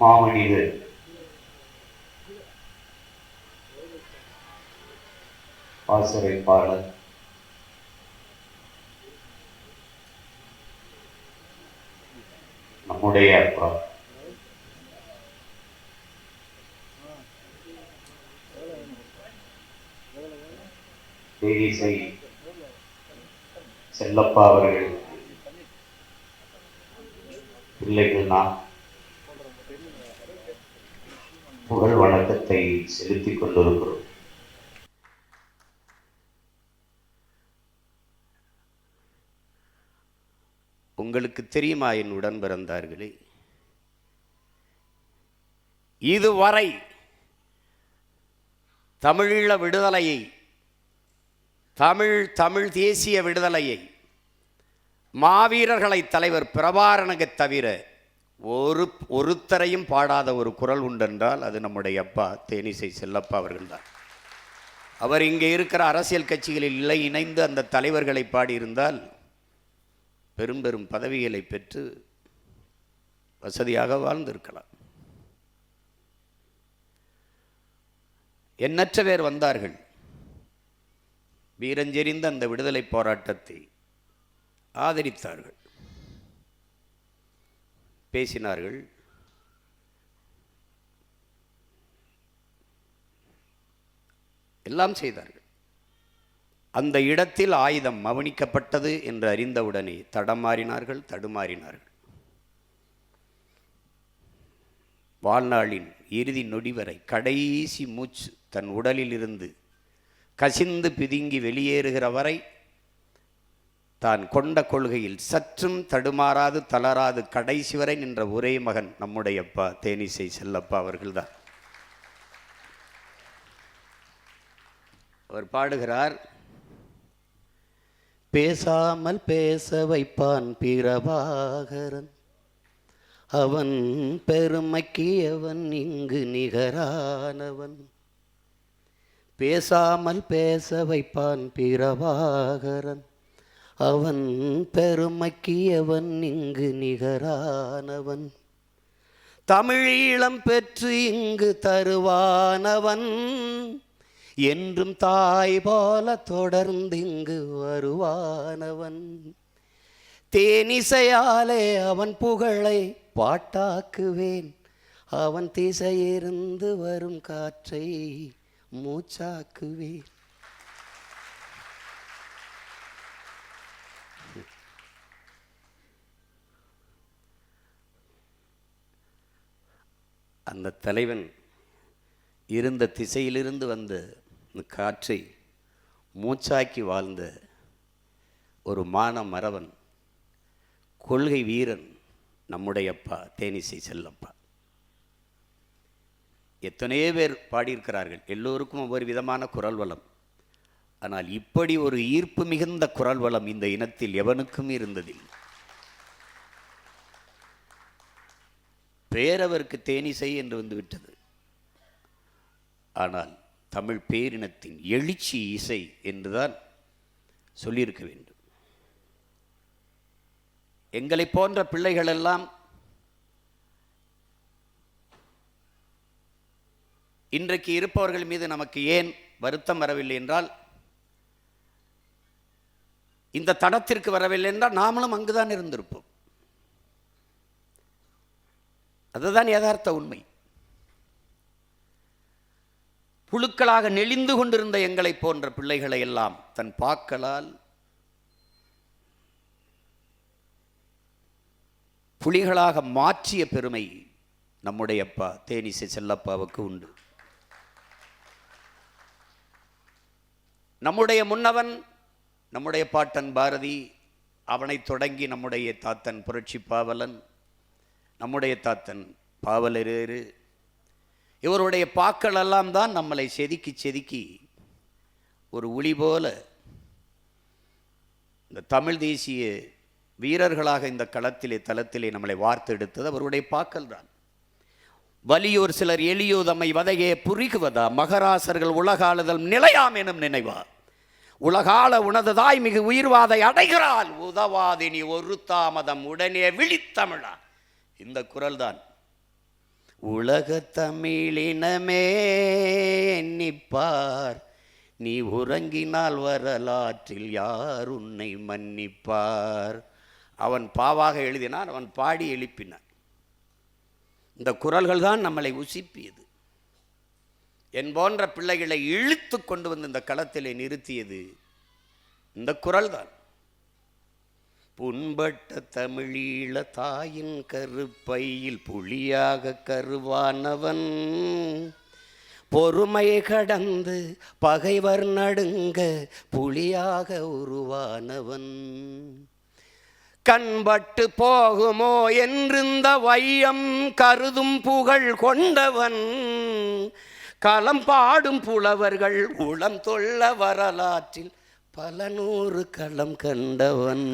மாமனிதர் பாசறைப்பாளர் நம்முடைய அப்பா தேனிசை செல்லப்பா அவர்கள் பிள்ளைகள் நாம் புகழ் வணக்கத்தை செலுத்திக் கொண்டிருக்கிறோம். உங்களுக்கு தெரியுமா என் உடன் பிறந்தார்களே, இதுவரை தமிழீழ விடுதலையை, தமிழ் தேசிய விடுதலையை மாவீரர்களை தலைவர் பிரபாகரனை தவிர ஒருத்தரையும் பாடாத ஒரு குரல் உண்டென்றால் அது நம்முடைய அப்பா தேனிசை செல்லப்பா அவர்கள்தான். அவர் இங்கே இருக்கிற அரசியல் கட்சிகளில் இல்லை இணைந்து அந்த தலைவர்களை பாடியிருந்தால் பெரும் பெரும் பதவிகளை பெற்று வசதியாக வாழ்ந்திருக்கலாம். எண்ணற்ற பேர் வந்தார்கள், வீரஞ்செறிந்த அந்த விடுதலை போராட்டத்தை ஆதரித்தார்கள், பேசினார்கள். எல்லாம் செய்தார்கள். அந்த இடத்தில் ஆயுதம் மவனிக்கப்பட்டது என்று அறிந்தவுடனே தடுமாறினார்கள். வாழ்நாளின் இறுதி நொடி வரை கடைசி மூச்சு தன் உடலில் இருந்து கசிந்து பிதுங்கி வெளியேறுகிற வரை தான் கொண்ட கொள்கையில் சற்றும் தடுமாறாது தளராது கடைசி வரை நின்ற ஒரே மகன் நம்முடைய அப்பா தேனிசை செல்லப்பா அவர்கள்தான். அவர் பாடுகிறார், பேசாமல் பேச வைப்பான் பிரபாகரன், அவன் பெருமைக்கு அவன் இங்கு நிகரானவன். பேசாமல் பேச வைப்பான் பிரபாகரன், அவன் பெருமைக்கு அவன் இங்கு நிகரானவன். தமிழீழம் பெற்று இங்கு தருவானவன், என்றும் தாய் போல தொடர்ந்து இங்கு வருவானவன். தேனிசையாலே அவன் புகழை பாட்டாக்குவேன், அவன் திசையிருந்து வரும் காற்றை மூச்சாக்குவேன். அந்த தலைவன் இருந்த திசையிலிருந்து வந்த காற்றை மூச்சாக்கி வாழ்ந்த ஒரு மறவன், கொள்கை வீரன் நம்முடைய அப்பா தேனிசை செல்லப்பா. எத்தனையோ பேர் பாடியிருக்கிறார்கள், எல்லோருக்கும் ஒவ்வொரு விதமான குரல் வளம். ஆனால் இப்படி ஒரு ஈர்ப்பு மிகுந்த குரல் வளம் இந்த இனத்தில் எவனுக்கும் இருந்ததில்லை. பேரவருக்கு தேனிசை என்று வந்துவிட்டது. ஆனால் தமிழ் பேரினத்தின் எழுச்சி இசை என்றுதான் சொல்லியிருக்க வேண்டும். எங்களை போன்ற பிள்ளைகள் எல்லாம் இன்றைக்கு இருப்பவர்கள் மீது நமக்கு ஏன் வருத்தம் வரவில்லை என்றால், இந்த தடத்திற்கு வரவில்லை என்றால் நாமளும் அங்குதான் இருந்திருப்போம். அதுதான் யதார்த்த உண்மை. புழுக்களாக நெளிந்து கொண்டிருந்த எங்களை போன்ற பிள்ளைகளை எல்லாம் தன் பாக்களால் புலிகளாக மாற்றிய பெருமை நம்முடைய அப்பா தேனிசை செல்லப்பாவுக்கு உண்டு. நம்முடைய முன்னவன் நம்முடைய பாட்டன் பாரதி, அவனை தொடங்கி நம்முடைய தாத்தன் புரட்சி பாவலன், நம்முடைய தாத்தன் பாவலரேறு, இவருடைய பாக்கள் எல்லாம் தான் நம்மளை செதுக்கி ஒரு ஒளி போல இந்த தமிழ் தேசிய வீரர்களாக இந்த தளத்திலே நம்மளை வார்த்தெடுத்தது அவருடைய பாக்கள் தான். வலியோர் சிலர் எளியோ தம்மை வதையே புரிகுவதா, மகராசர்கள் உலகாளுதல் நிலையாம் எனும் நினைவா, உலகால உனதுதாய் மிகு உயிர்வாதை அடைகிறாள் உதவாதினி ஒரு தாமதம் உடனே விழித்தமிழா. இந்த குரல் தான் உலகத் தமிழினமே எண்ணிப்பார், நீ உறங்கினால் வரலாற்றில் யார் உன்னை மன்னிப்பார். அவன் பாவாக எழுதினான், அவன் பாடி எழுப்பினான். இந்த குரல்கள் தான் நம்மளை உசிப்பியது. என் போன்ற பிள்ளைகளை இழுத்து கொண்டு வந்து இந்த களத்திலே நிறுத்தியது இந்த குரல் தான். புண்பட்ட தமிழீழ தாயின் கருப்பையில் புலியாக கருவானவன், பொறுமையை கடந்து பகைவர் நடுங்க புலியாக உருவானவன், கண்பட்டு போகுமோ என்றிருந்த வையம் கருதும் புகழ் கொண்டவன், களம் பாடும் புலவர்கள் உளம் தொல்ல வரலாற்றில் பல நூறு களம் கண்டவன்,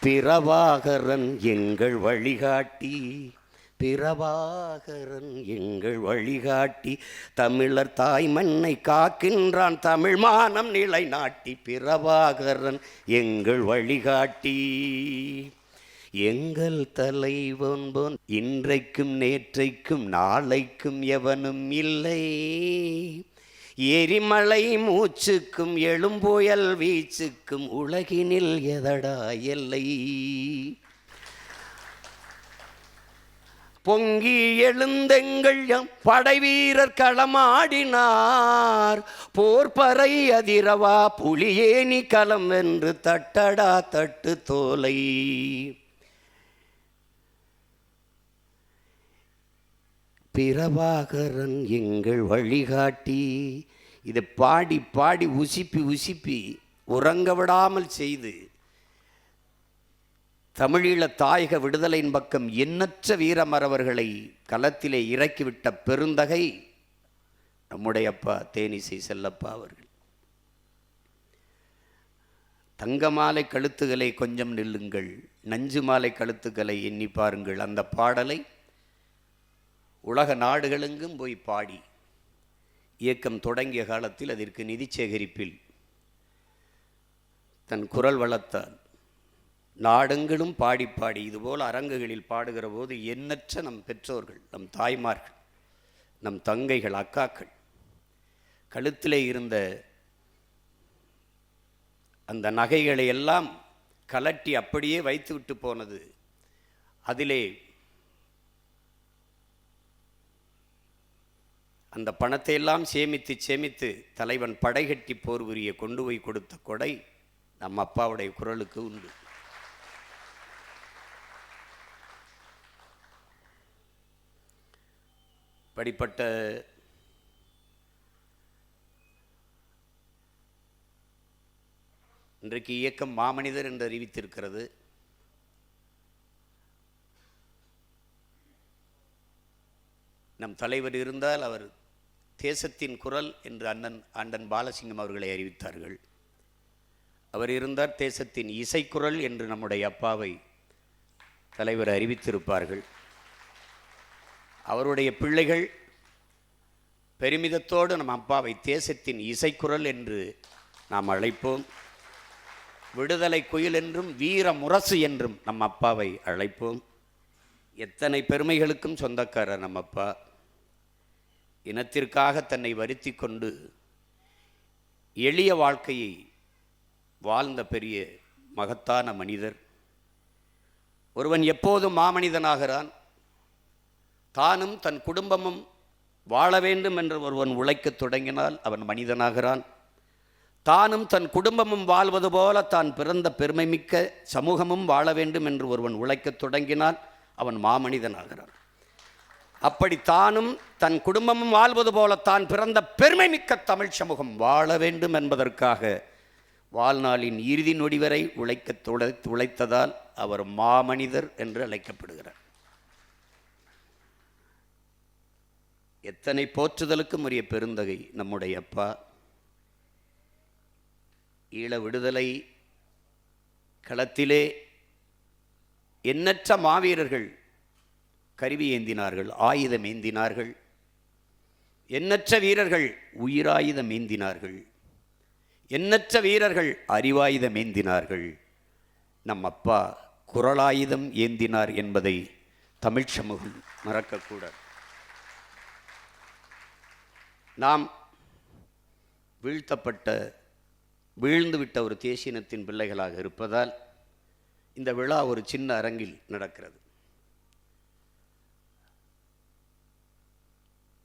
பிரபாகரன் எங்கள் வழிகாட்டி, பிரபாகரன் எங்கள் வழிகாட்டி, தமிழர் தாய் மண்ணை காக்கின்றான் தமிழ் மானம் நிலைநாட்டி, பிரபாகரன் எங்கள் வழிகாட்டி, எங்கள் தலைவன் போன் இன்றைக்கும் நேற்றைக்கும் நாளைக்கும் எவனும் இல்லை, எரிமலை மூச்சுக்கும் எழும்புயல் வீச்சுக்கும் உலகினில் எதடா எல்லை, பொங்கி எழுந்தெங்கள் படைவீரர் களமாடினார், போர்பறை அதிரவா புலியேனி களம் வென்று தட்டடா தட்டு தோலை, பிரபாகரன் எங்கள் வழிகாட்டி. இதை பாடி பாடி உசிப்பி உறங்க விடாமல் செய்து தமிழீழ தாயக விடுதலையின் பக்கம் எண்ணற்ற வீரமறவர்களை களத்திலே இறக்கிவிட்ட பெருந்தகை நம்முடைய அப்பா தேனிசை செல்லப்பா அவர்கள். தங்க மாலை கழுத்துகளை கொஞ்சம் நில்லுங்கள், நஞ்சு மாலை கழுத்துக்களை எண்ணி பாருங்கள். அந்த பாடலை உலக நாடுகளெங்கும் போய் பாடி இயக்கம் தொடங்கிய காலத்தில் அதற்கு நிதி சேகரிப்பில் தன் குரல் வளர்த்தால் நாடெங்கிலும் பாடி பாடி இதுபோல் அரங்குகளில் பாடுகிற போது எண்ணற்ற நம் பெற்றோர்கள், நம் தாய்மார்கள், நம் தங்கைகள், அக்காக்கள் கழுத்திலே இருந்த அந்த நகைகளை எல்லாம் கலட்டி அப்படியே வைத்துவிட்டு போனது. அதிலே அந்த பணத்தை எல்லாம் சேமித்து தலைவன் படைகட்டி போர் புரிய கொண்டு போய் கொடுத்த கொடை நம் அப்பாவுடைய குரலுக்கு உண்டு. படிப்பட்ட இன்றைக்கு இயக்கம் மாமனிதர் என்று அறிவித்திருக்கிறது. நம் தலைவர் இருந்தால் அவர் தேசத்தின் குரல் என்று அண்ணன் பாலசிங்கம் அவர்களை அறிவித்தார்கள். அவர் இருந்தார் தேசத்தின் இசைக்குரல் என்று நம்முடைய அப்பாவை தலைவர் அறிவித்திருப்பார்கள். அவருடைய பிள்ளைகள் பெருமிதத்தோடு நம் அப்பாவை தேசத்தின் இசைக்குரல் என்று நாம் அழைப்போம். விடுதலை குயில் என்றும் வீர முரசு என்றும் நம் அப்பாவை அழைப்போம். எத்தனை பெருமைகளுக்கும் சொந்தக்காரர் நம் அப்பா. இனத்திற்காக தன்னை வருத்தி கொண்டு எளிய வாழ்க்கையை வாழ்ந்த பெரிய மகத்தான மனிதர். ஒருவன் எப்போதும் மாமனிதனாகிறான். தானும் தன் குடும்பமும் வாழ வேண்டும் என்று ஒருவன் உழைக்கத் தொடங்கினால் அவன் மனிதனாகிறான். தானும் தன் குடும்பமும் வாழ்வது போல தான் பிறந்த பெருமைமிக்க சமூகமும் வாழ வேண்டும் என்று ஒருவன் உழைக்கத் தொடங்கினால் அவன் மாமனிதனாகிறான். அப்படி தானும் தன் குடும்பமும் வாழ்வது போல தான் பிறந்த பெருமைமிக்க தமிழ் சமூகம் வாழ வேண்டும் என்பதற்காக வாழ்நாளின் இறுதி நொடி வரை உழைத்ததால் அவர் மாமனிதர் என்று அழைக்கப்படுகிறார். எத்தனை போற்றுதலுக்கும் உரிய பெருந்தகை நம்முடைய அப்பா. ஈழ விடுதலை களத்திலே எண்ணற்ற மாவீரர்கள் கருவி ஏந்தினார்கள், ஆயுதம் ஏந்தினார்கள். எண்ணற்ற வீரர்கள் உயிராயுதம் ஏந்தினார்கள். எண்ணற்ற வீரர்கள் அறிவாயுதம் ஏந்தினார்கள். நம் அப்பா குரலாயுதம் ஏந்தினார் என்பதை தமிழ் சமூகம் மறக்கக்கூடாது. நாம் வீழ்ந்துவிட்ட ஒரு தேசியனத்தின் பிள்ளைகளாக இருப்பதால் இந்த விழா ஒரு சின்ன அரங்கில் நடக்கிறது.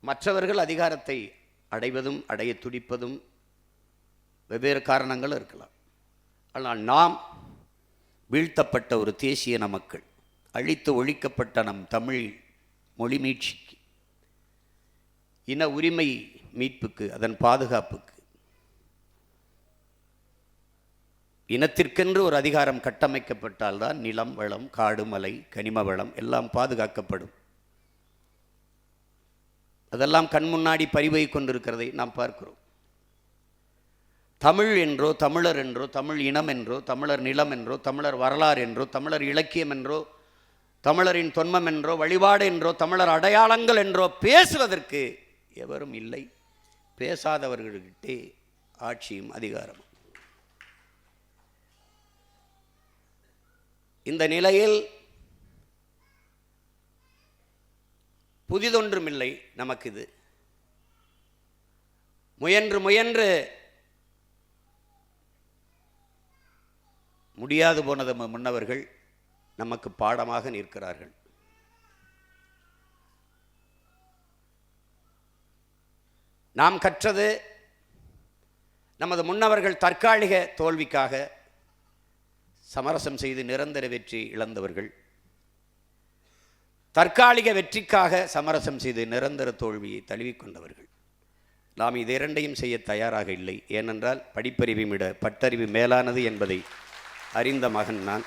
மற்றவர்கள் அதிகாரத்தை அடைவதும் அடைய துடிப்பதும் வெவ்வேறு காரணங்களும் இருக்கலாம். ஆனால் நாம் வீழ்த்தப்பட்ட ஒரு தேசிய மக்கள், அழித்து ஒழிக்கப்பட்ட நம் தமிழ் மொழி மீட்சிக்கு, இன உரிமை மீட்புக்கு, அதன் பாதுகாப்புக்கு, இனத்திற்கென்று ஒரு அதிகாரம் கட்டமைக்கப்பட்டால்தான் நிலம் வளம், காடு மலை, கனிம வளம் எல்லாம் பாதுகாக்கப்படும். அதெல்லாம் கண் முன்னாடி பறிபோய் கொண்டிருக்கிறதை நாம் பார்க்கிறோம். தமிழ் என்றோ, தமிழர் என்றோ, தமிழ் இனம் என்றோ, தமிழர் நிலம் என்றோ, தமிழர் வரலாறு என்றோ, தமிழர் இலக்கியம் என்றோ, தமிழரின் தொன்மம் என்றோ, வழிபாடு என்றோ, தமிழர் அடையாளங்கள் என்றோ பேசுவதற்கு எவரும் இல்லை. பேசாதவர்களிட்டே ஆட்சியும் அதிகாரமும். இந்த நிலையில் புதிதொன்றுமில்லை நமக்கு. இது முயன்று முடியாது போனது முன்னவர்கள் நமக்கு பாடமாக நிற்கிறார்கள். நாம் கற்றது நமது முன்னவர்கள் தற்காலிக தோல்விக்காக சமரசம் செய்து நிரந்தர வெற்றி இழந்தவர்கள், தற்காலிக வெற்றிக்காக சமரசம் செய்து நிரந்தர தோல்வியை தழுவிக்கொண்டவர்கள். நாம் இது இரண்டையும் செய்ய தயாராக இல்லை. ஏனென்றால் படிப்பறிவை விட பட்டறிவு மேலானது என்பதை அறிந்த மகன் நான்.